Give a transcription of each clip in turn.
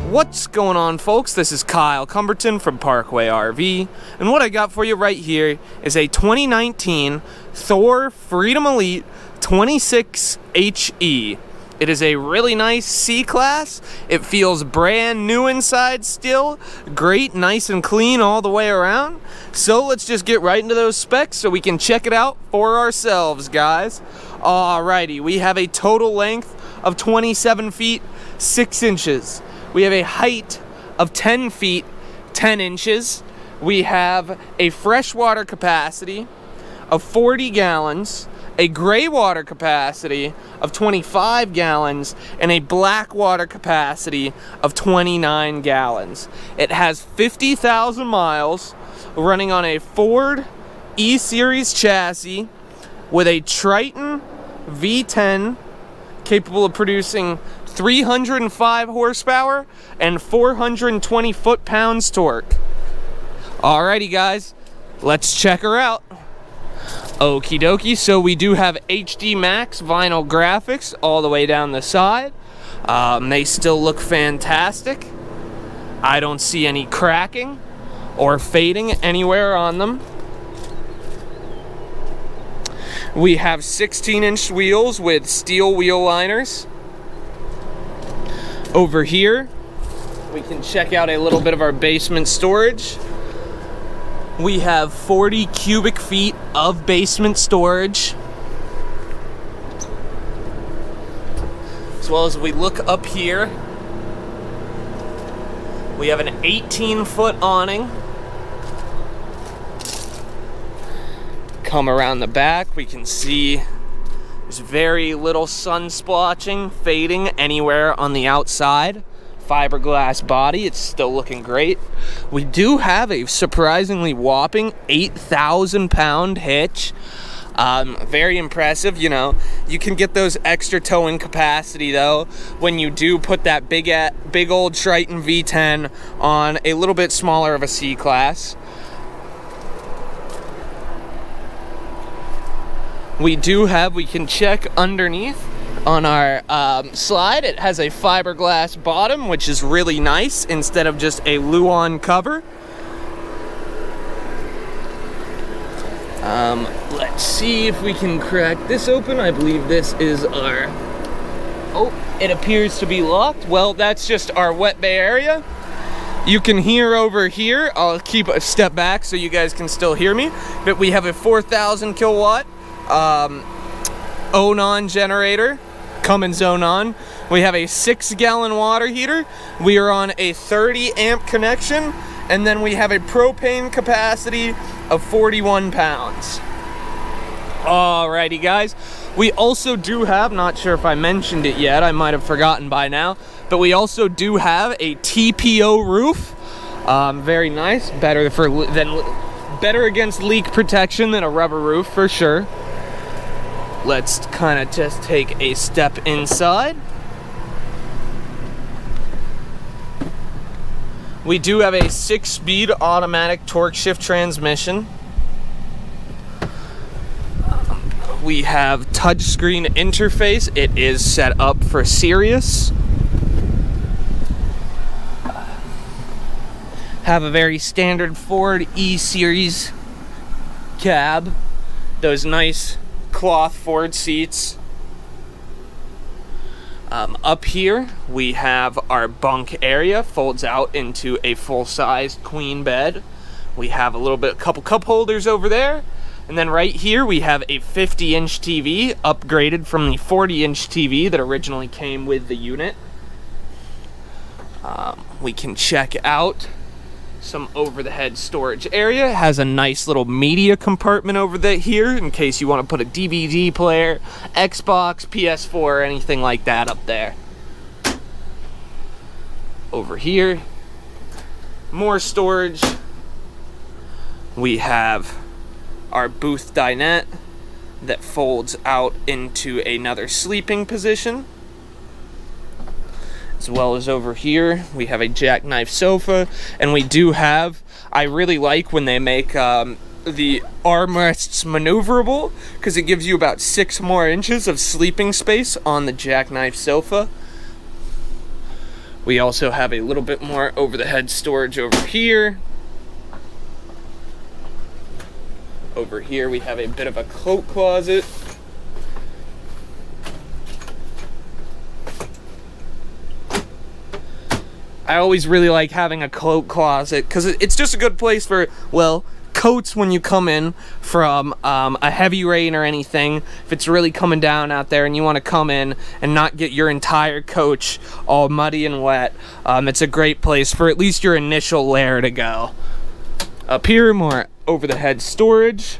What's going on, folks? This is Kyle Cumberton from Parkway RV, and what I got for you right here is a 2019 Thor Freedom Elite 26HE. It is a really nice C-Class. It feels brand new inside still. Great, nice and clean all the way around. So let's just get right into those specs so we can check it out for ourselves, guys. Alrighty, we have a total length of 27 feet, 6 inches. We have a height of 10 feet, 10 inches. We have a freshwater capacity of 40 gallons, a gray water capacity of 25 gallons, and a black water capacity of 29 gallons. It has 50,000 miles, running on a Ford E-Series chassis with a Triton V10 capable of producing 305 horsepower and 420 foot-pounds torque. Alrighty, guys, let's check her out. Okie dokie, so we do have HD Max vinyl graphics all the way down the side. They still look fantastic. I don't see any cracking or fading anywhere on them. We have 16-inch wheels with steel wheel liners. Over here, we can check out a little bit of our basement storage. We have 40 cubic feet of basement storage. As well as we look up here, we have an 18-foot awning. Come around the back, we can see there's very little sun splotching, fading anywhere on the outside. Fiberglass body, it's still looking great. We do have a surprisingly whopping 8,000 pound hitch. Very impressive. You know, you can get those extra towing capacity though when you do put that big old Triton V10 on a little bit smaller of a C-Class. We can check underneath on our slide. It has a fiberglass bottom, which is really nice instead of just a Luan cover. Let's see if we can crack this open. I believe this is our... Oh, it appears to be locked. Well, that's just our wet bay area. You can hear over here. I'll keep a step back so you guys can still hear me. But we have a 4,000 kilowatt Onan generator. Cummins Onan. We have a 6-gallon water heater. We are on a 30 amp connection, and then we have a propane capacity of 41 pounds. Alrighty, guys. We also do have, not sure if I mentioned it yet, I might have forgotten by now, but we also do have a TPO roof. Very nice. Better against leak protection than a rubber roof for sure. Let's kind of just take a step inside. We do have a 6-speed automatic torque shift transmission. We have touchscreen interface. It is set up for Sirius. Have a very standard Ford E-Series cab. Those nice cloth Ford seats. Up here we have our bunk area, folds out into a full-sized queen bed. We have a couple cup holders over there, and then right here we have a 50-inch TV, upgraded from the 40-inch TV that originally came with the unit. We can check out some over-the-head storage area. It has a nice little media compartment over here in case you want to put a DVD player, Xbox, PS4, or anything like that up there. Over here, more storage. We have our booth dinette that folds out into another sleeping position. As well as over here, we have a jackknife sofa, and we do have, I really like when they make the armrests maneuverable, because it gives you about 6 more inches of sleeping space on the jackknife sofa. We also have a little bit more over-the-head storage over here. Over here we have a bit of a coat closet. I always really like having a coat closet because it's just a good place for, well, coats when you come in from a heavy rain or anything. If it's really coming down out there and you want to come in and not get your entire coach all muddy and wet, it's a great place for at least your initial layer to go. Up here, more over-the-head storage.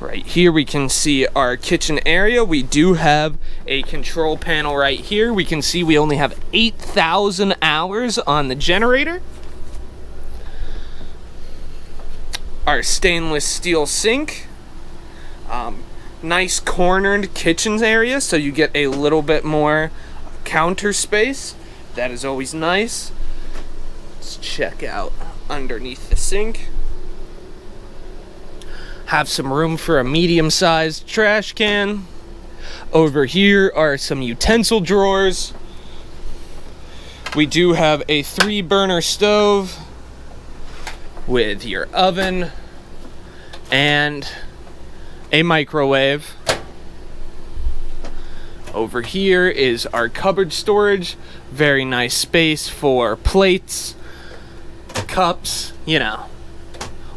Right here we can see our kitchen area. We do have a control panel right here. We can see we only have 8,000 hours on the generator. Our stainless steel sink. Nice cornered kitchen area, so you get a little bit more counter space. That is always nice. Let's check out underneath the sink. Have some room for a medium-sized trash can. Over here are some utensil drawers. We do have a 3-burner stove with your oven and a microwave. Over here is our cupboard storage. Very nice space for plates, cups, you know,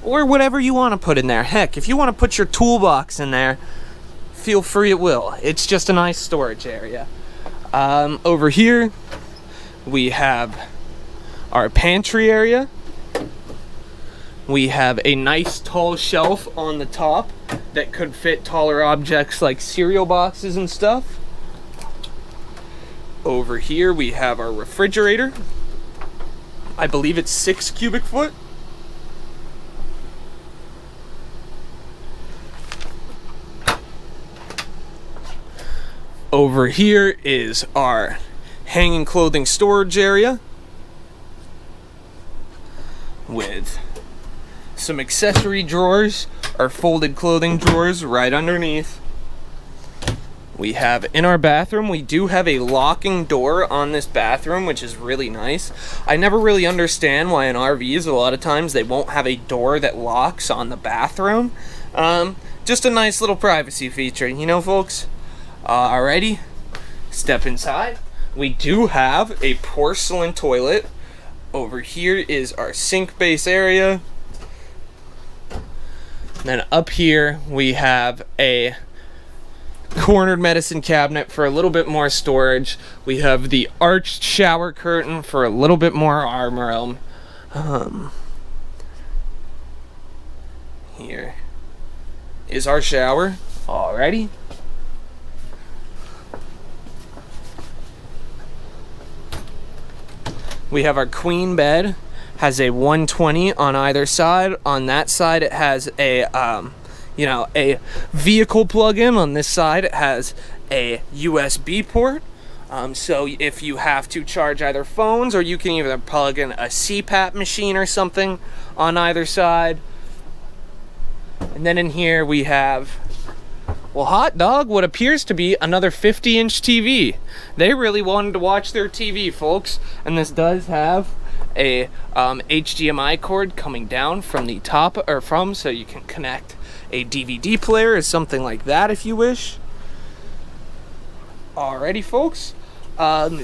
or whatever you want to put in there. Heck, if you want to put your toolbox in there, feel free at will. It's just a nice storage area. Over here, we have our pantry area. We have a nice tall shelf on the top that could fit taller objects like cereal boxes and stuff. Over here, we have our refrigerator. I believe it's 6 cubic foot. Over here is our hanging clothing storage area with some accessory drawers, our folded clothing drawers right underneath. We have in our bathroom, we do have a locking door on this bathroom, which is really nice. I never really understand why in RVs a lot of times they won't have a door that locks on the bathroom. Just a nice little privacy feature, you know, folks? Alrighty, step inside. We do have a porcelain toilet. Over here is our sink base area. Then up here we have a cornered medicine cabinet for a little bit more storage. We have the arched shower curtain for a little bit more arm room. Here is our shower. Alrighty. We have our queen bed, has a 120 on either side. On that side it has a a vehicle plug-in. On this side it has a USB port. So if you have to charge either phones, or you can either plug in a CPAP machine or something on either side. And then in here we have, well, hot dog, what appears to be another 50-inch TV. They really wanted to watch their TV, folks. And this does have a HDMI cord coming down from the top, so you can connect a DVD player or something like that if you wish. Alrighty, folks.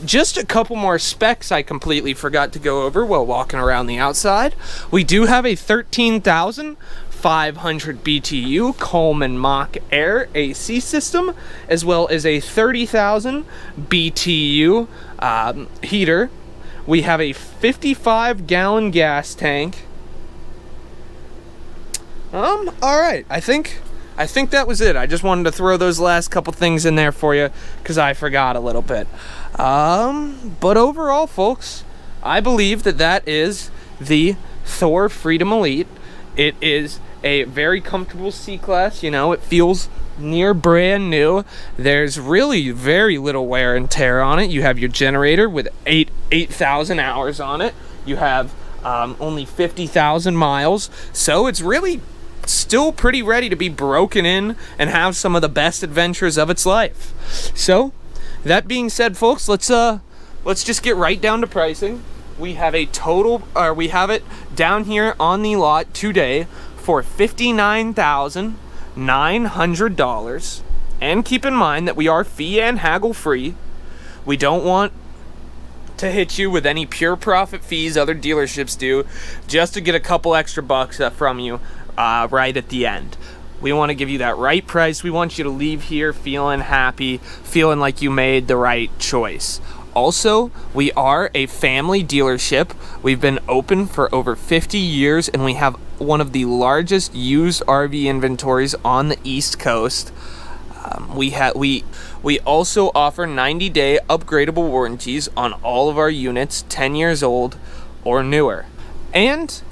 Just a couple more specs I completely forgot to go over while walking around the outside. We do have a 13,500 BTU Coleman Mach Air AC system, as well as a 30,000 BTU heater. We have a 55-gallon gas tank. Alright, I think that was it. I just wanted to throw those last couple things in there for you because I forgot a little bit. But overall, folks, I believe that is the Thor Freedom Elite. It is a very comfortable C-Class. You know, it feels near brand new. There's really very little wear and tear on it. You have your generator with 8,000 hours on it. You have only 50,000 miles. So it's really still pretty ready to be broken in and have some of the best adventures of its life. So that being said, folks, let's let's just get right down to pricing. We have we have it down here on the lot today for $59,900. And keep in mind that we are fee and haggle free. We don't want to hit you with any pure profit fees other dealerships do, just to get a couple extra bucks from you right at the end. We want to give you that right price. We want you to leave here feeling happy, feeling like you made the right choice. Also, we are a family dealership. We've been open for over 50 years, and we have one of the largest used RV inventories on the East Coast. We also offer 90-day upgradable warranties on all of our units, 10 years old or newer. And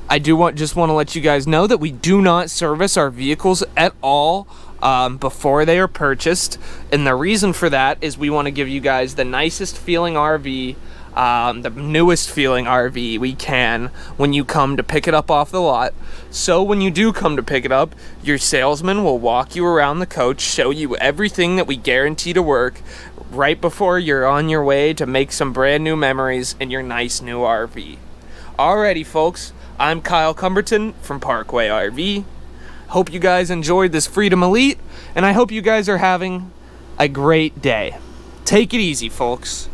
I just want to let you guys know that we do not service our vehicles at all before they are purchased. And the reason for that is we want to give you guys the nicest feeling RV, the newest feeling RV we can when you come to pick it up off the lot. So when you do come to pick it up, your salesman will walk you around the coach, show you everything that we guarantee to work right before you're on your way to make some brand new memories in your nice new RV. Alrighty folks, I'm Kyle Cumberton from Parkway RV. Hope you guys enjoyed this Freedom Elite, and I hope you guys are having a great day. Take it easy, folks.